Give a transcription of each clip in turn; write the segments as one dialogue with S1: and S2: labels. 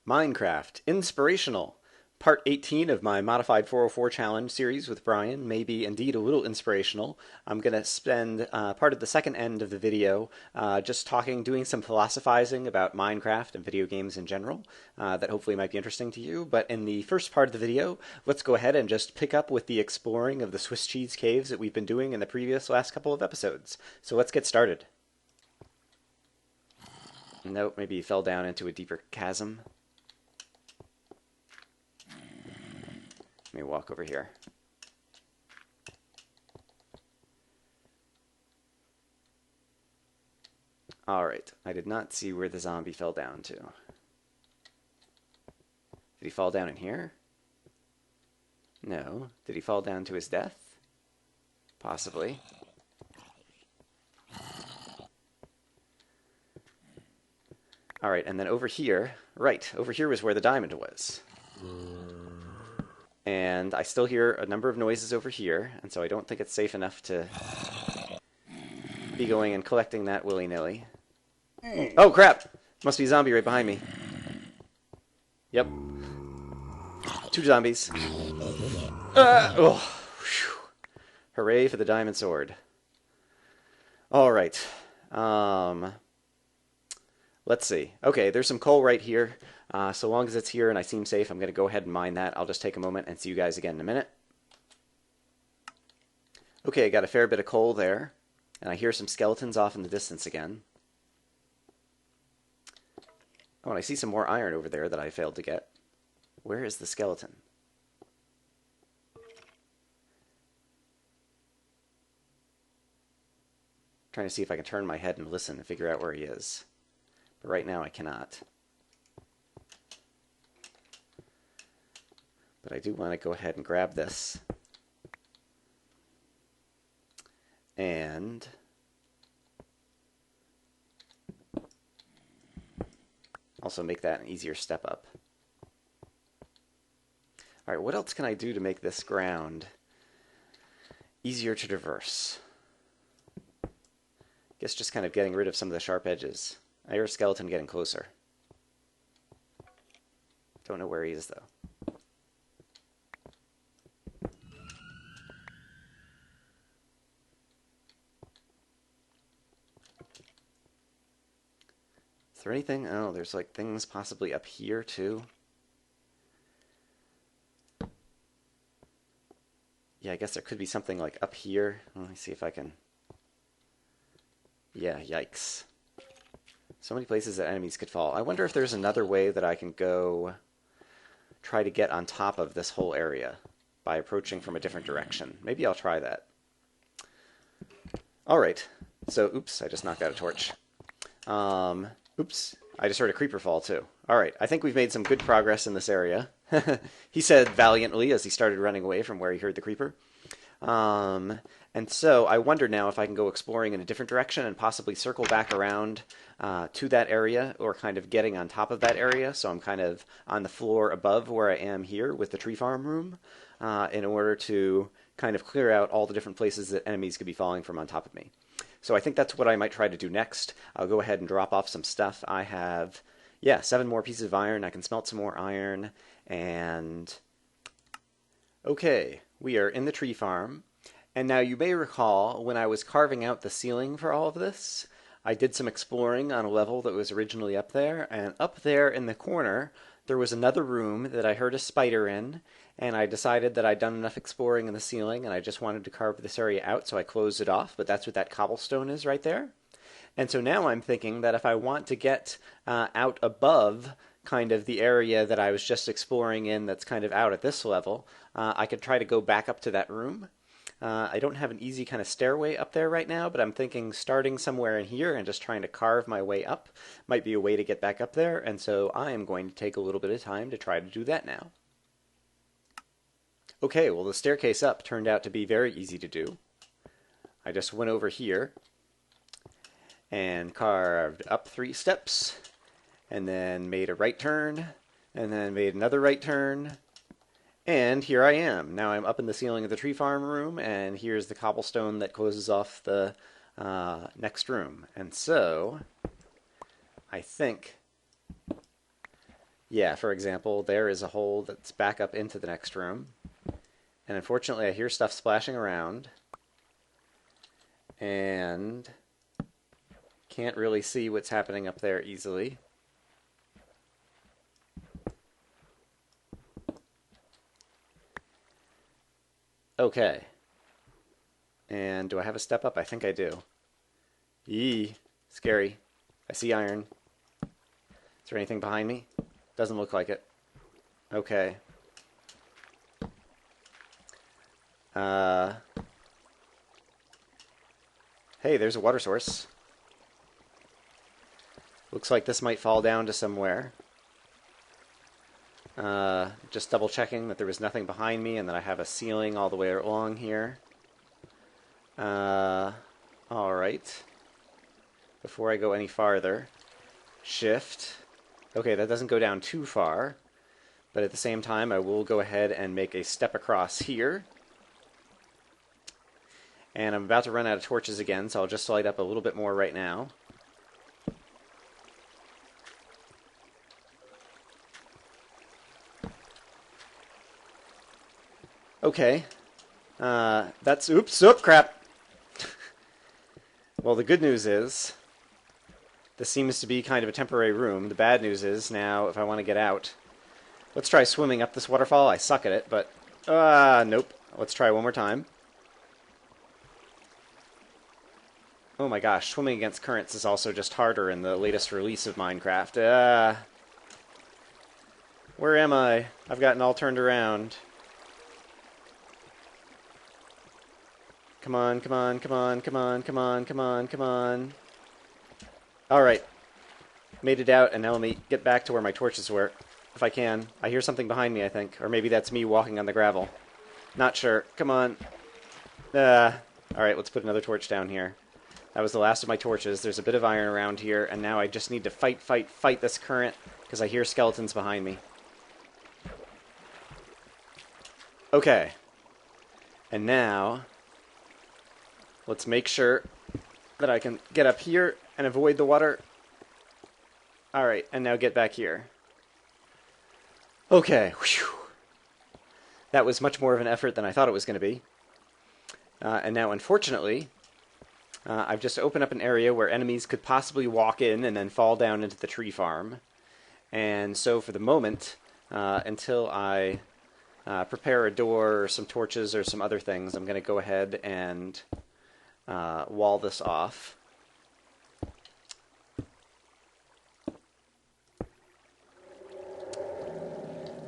S1: Minecraft Inspirational. Part 18 of my Modified 404 Challenge series with Brian may be indeed a little inspirational. I'm going to spend part of the second end of the video just doing some philosophizing about Minecraft and video games in general that hopefully might be interesting to you. But in the first part of the video, let's go ahead and just pick up with the exploring of the Swiss cheese caves that we've been doing in the last couple of episodes. So let's get started. Nope, maybe he fell down into a deeper chasm. Let me walk over here. Alright, I did not see where the zombie fell down to. Did he fall down in here? No. Did he fall down to his death? Possibly. Alright, and then over here, right, over here was where the diamond was. And I still hear a number of noises over here, and so I don't think it's safe enough to be going and collecting that willy-nilly. Oh, crap! Must be a zombie right behind me. Yep. 2 zombies. Oh, hooray for the diamond sword. Alright. Let's see. Okay, there's some coal right here. So long as it's here and I seem safe, I'm going to go ahead and mine that. I'll just take a moment and see you guys again in a minute. Okay, I got a fair bit of coal there. And I hear some skeletons off in the distance again. Oh, and I see some more iron over there that I failed to get. Where is the skeleton? Trying to see if I can turn my head and listen and figure out where he is. But right now I cannot. But I do want to go ahead and grab this. And also make that an easier step up. Alright, what else can I do to make this ground easier to traverse? Guess just kind of getting rid of some of the sharp edges. I hear a skeleton getting closer. Don't know where he is, though. Is there anything? Oh, there's like things possibly up here, too. Yeah, I guess there could be something like up here. Let me see if I can... Yeah, yikes. So many places that enemies could fall. I wonder if there's another way that I can go try to get on top of this whole area by approaching from a different direction. Maybe I'll try that. Alright. So, oops, I just knocked out a torch. Oops, I just heard a creeper fall too. Alright, I think we've made some good progress in this area. He said valiantly as he started running away from where he heard the creeper. And so I wonder now if I can go exploring in a different direction and possibly circle back around to that area, or kind of getting on top of that area, so I'm kind of on the floor above where I am here with the tree farm room, in order to kind of clear out all the different places that enemies could be falling from on top of me. So I think that's what I might try to do next. I'll go ahead and drop off some stuff. I have, 7 more pieces of iron. I can smelt some more iron, and... Okay, we are in the tree farm. And now you may recall when I was carving out the ceiling for all of this, I did some exploring on a level that was originally up there, and up there in the corner there was another room that I heard a spider in, and I decided that I'd done enough exploring in the ceiling and I just wanted to carve this area out, so I closed it off, but that's what that cobblestone is right there. And so now I'm thinking that if I want to get out above kind of the area that I was just exploring in that's kind of out at this level, I could try to go back up to that room. I don't have an easy kind of stairway up there right now, but I'm thinking starting somewhere in here and just trying to carve my way up might be a way to get back up there, and so I am going to take a little bit of time to try to do that now. Okay, well the staircase up turned out to be very easy to do. I just went over here and carved up 3 steps, and then made a right turn, and then made another right turn, and here I am. Now I'm up in the ceiling of the tree farm room, and here's the cobblestone that closes off the next room. And so I think Yeah, for example, there is a hole that's back up into the next room. And unfortunately, I hear stuff splashing around. And can't really see what's happening up there easily. Okay. And do I have a step up? I think I do. Yee. Scary. I see iron. Is there anything behind me? Doesn't look like it. Okay. Hey, there's a water source. Looks like this might fall down to somewhere. Just double checking that there was nothing behind me and that I have a ceiling all the way along here. Alright. Before I go any farther, shift. Okay, that doesn't go down too far, but at the same time I will go ahead and make a step across here. And I'm about to run out of torches again, so I'll just light up a little bit more right now. Okay. That's... Oops, crap! Well, the good news is this seems to be kind of a temporary room. The bad news is now if I want to get out... Let's try swimming up this waterfall. I suck at it, but... nope. Let's try one more time. Oh my gosh, swimming against currents is also just harder in the latest release of Minecraft. Where am I? I've gotten all turned around. Come on, come on, come on, come on, come on, come on, come on. Alright. Made it out, and now let me get back to where my torches were. If I can. I hear something behind me, I think. Or maybe that's me walking on the gravel. Not sure. Come on. Alright, let's put another torch down here. That was the last of my torches. There's a bit of iron around here, and now I just need to fight this current, because I hear skeletons behind me. Okay. And now, let's make sure that I can get up here and avoid the water. Alright, and now get back here. Okay. Whew. That was much more of an effort than I thought it was going to be. And now, unfortunately... I've just opened up an area where enemies could possibly walk in and then fall down into the tree farm. And so for the moment, until I prepare a door or some torches or some other things, I'm going to go ahead and wall this off.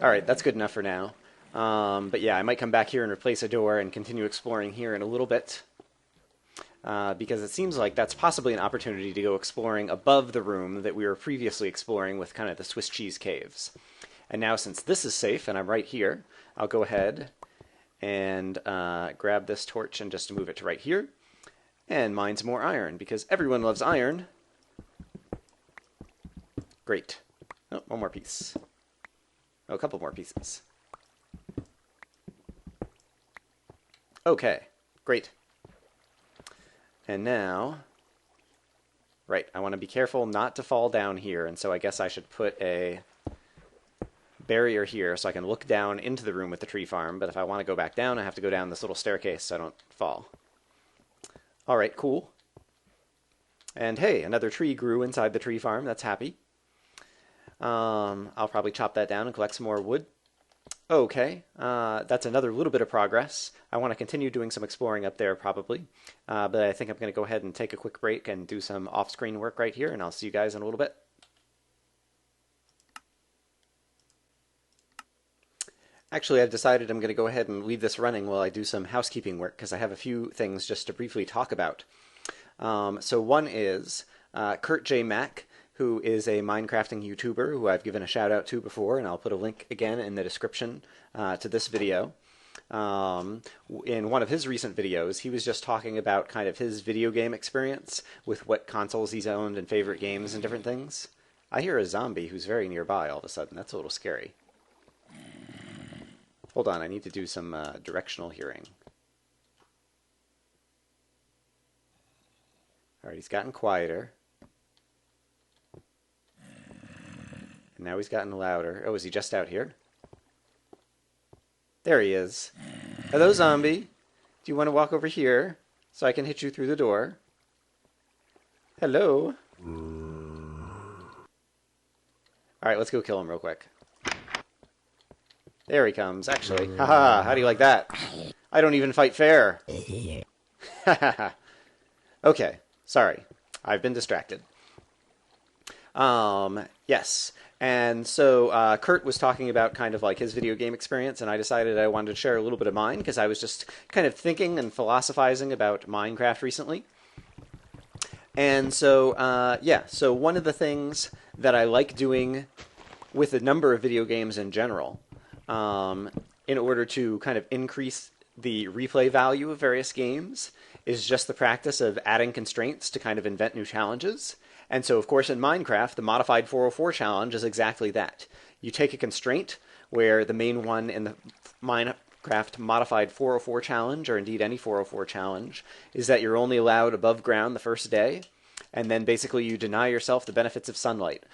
S1: Alright, that's good enough for now. But yeah, I might come back here and replace a door and continue exploring here in a little bit. Because it seems like that's possibly an opportunity to go exploring above the room that we were previously exploring with kind of the Swiss cheese caves. And now since this is safe and I'm right here, I'll go ahead and grab this torch and just move it to right here and mine some more iron because everyone loves iron. Great. Oh, one more piece. Oh, a couple more pieces. Okay, great. And now, right, I want to be careful not to fall down here, and so I guess I should put a barrier here so I can look down into the room with the tree farm, but if I want to go back down, I have to go down this little staircase so I don't fall. Alright, cool. And hey, another tree grew inside the tree farm, that's happy. I'll probably chop that down and collect some more wood. Okay, that's another little bit of progress. I want to continue doing some exploring up there probably, but I think I'm going to go ahead and take a quick break and do some off-screen work right here, and I'll see you guys in a little bit. Actually, I've decided I'm going to go ahead and leave this running while I do some housekeeping work, because I have a few things just to briefly talk about. So one is Kurt J. Mack, who is a Minecrafting YouTuber who I've given a shout out to before, and I'll put a link again in the description to this video. In one of his recent videos, he was just talking about kind of his video game experience with what consoles he's owned and favorite games and different things. I hear a zombie who's very nearby all of a sudden. That's a little scary. Hold on, I need to do some directional hearing. Alright, he's gotten quieter. And now he's gotten louder. Oh, is he just out here? There he is. Hello, zombie. Do you want to walk over here so I can hit you through the door? Hello. Alright, let's go kill him real quick. There he comes, actually. Haha, how do you like that? I don't even fight fair. Okay, sorry. I've been distracted. Yes. And so Kurt was talking about kind of like his video game experience, and I decided I wanted to share a little bit of mine because I was just kind of thinking and philosophizing about Minecraft recently. And so, yeah, so one of the things that I like doing with a number of video games in general, in order to kind of increase the replay value of various games, is just the practice of adding constraints to kind of invent new challenges. And so, of course, in Minecraft, the modified 404 challenge is exactly that. You take a constraint, where the main one in the Minecraft modified 404 challenge, or indeed any 404 challenge, is that you're only allowed above ground the first day, and then basically you deny yourself the benefits of sunlight,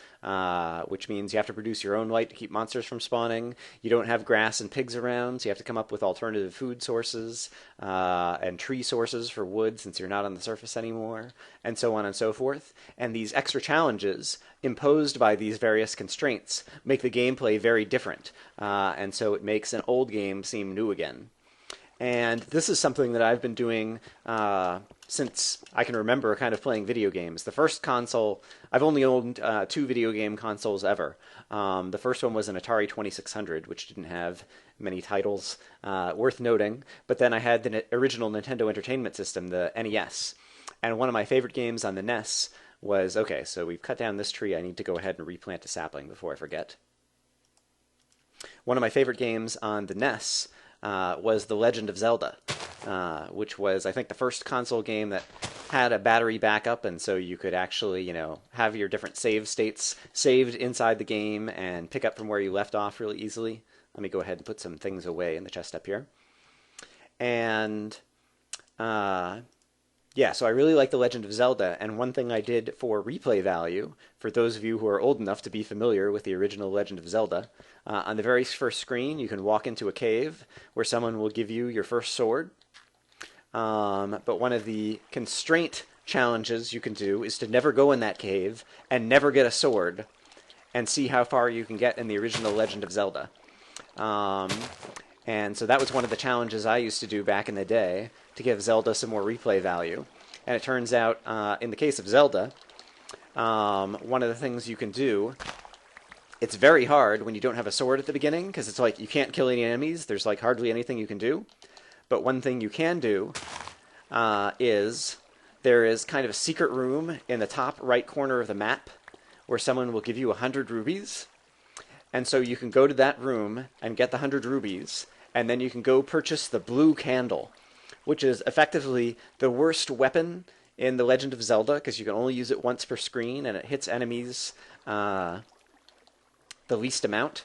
S1: which means you have to produce your own light to keep monsters from spawning. You don't have grass and pigs around, so you have to come up with alternative food sources and tree sources for wood since you're not on the surface anymore, and so on and so forth. And these extra challenges imposed by these various constraints make the gameplay very different, and so it makes an old game seem new again. And this is something that I've been doing since I can remember kind of playing video games. The first console, I've only owned 2 video game consoles ever. The first one was an Atari 2600, which didn't have many titles worth noting. But then I had the original Nintendo Entertainment System, the NES. And one of my favorite games on the NES was, okay, so we've cut down this tree. I need to go ahead and replant a sapling before I forget. One of my favorite games on the NES was The Legend of Zelda, which was, I think, the first console game that had a battery backup, and so you could actually, you know, have your different save states saved inside the game and pick up from where you left off really easily. Let me go ahead and put some things away in the chest up here. And, yeah, so I really like The Legend of Zelda, and one thing I did for replay value, for those of you who are old enough to be familiar with the original Legend of Zelda, on the very first screen you can walk into a cave where someone will give you your first sword. But one of the constraint challenges you can do is to never go in that cave and never get a sword and see how far you can get in the original Legend of Zelda. And so that was one of the challenges I used to do back in the day to give Zelda some more replay value. And it turns out, in the case of Zelda, one of the things you can do, it's very hard when you don't have a sword at the beginning, because it's like you can't kill any enemies, there's like hardly anything you can do. But one thing you can do is there is kind of a secret room in the top right corner of the map where someone will give you 100 rubies. And so you can go to that room and get the 100 rubies, and then you can go purchase the blue candle, which is effectively the worst weapon in The Legend of Zelda, because you can only use it once per screen, and it hits enemies the least amount.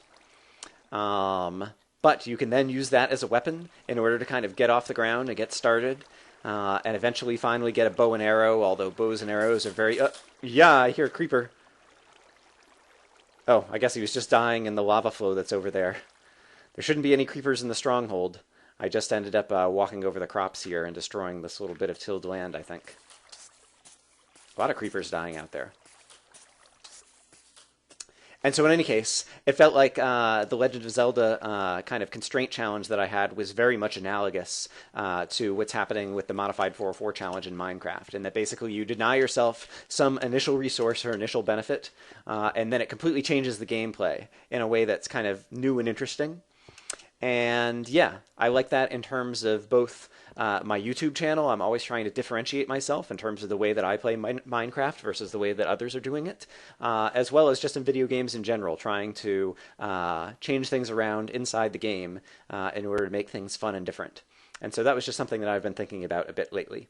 S1: But you can then use that as a weapon in order to kind of get off the ground and get started, and eventually finally get a bow and arrow, although bows and arrows are very... yeah, I hear a creeper. Oh, I guess he was just dying in the lava flow that's over there. There shouldn't be any creepers in the stronghold. I just ended up walking over the crops here and destroying this little bit of tilled land, I think. A lot of creepers dying out there. And so in any case, it felt like the Legend of Zelda kind of constraint challenge that I had was very much analogous to what's happening with the modified 404 challenge in Minecraft, in that basically you deny yourself some initial resource or initial benefit, and then it completely changes the gameplay in a way that's kind of new and interesting. And yeah, I like that in terms of both my YouTube channel. I'm always trying to differentiate myself in terms of the way that I play Minecraft versus the way that others are doing it, as well as just in video games in general, trying to change things around inside the game in order to make things fun and different. And so that was just something that I've been thinking about a bit lately.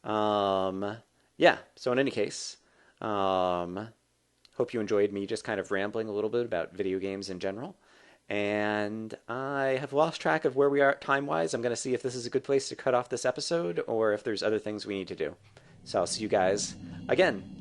S1: Yeah, so in any case, hope you enjoyed me just kind of rambling a little bit about video games in general. And I have lost track of where we are time-wise. I'm going to see if this is a good place to cut off this episode or if there's other things we need to do. So I'll see you guys again.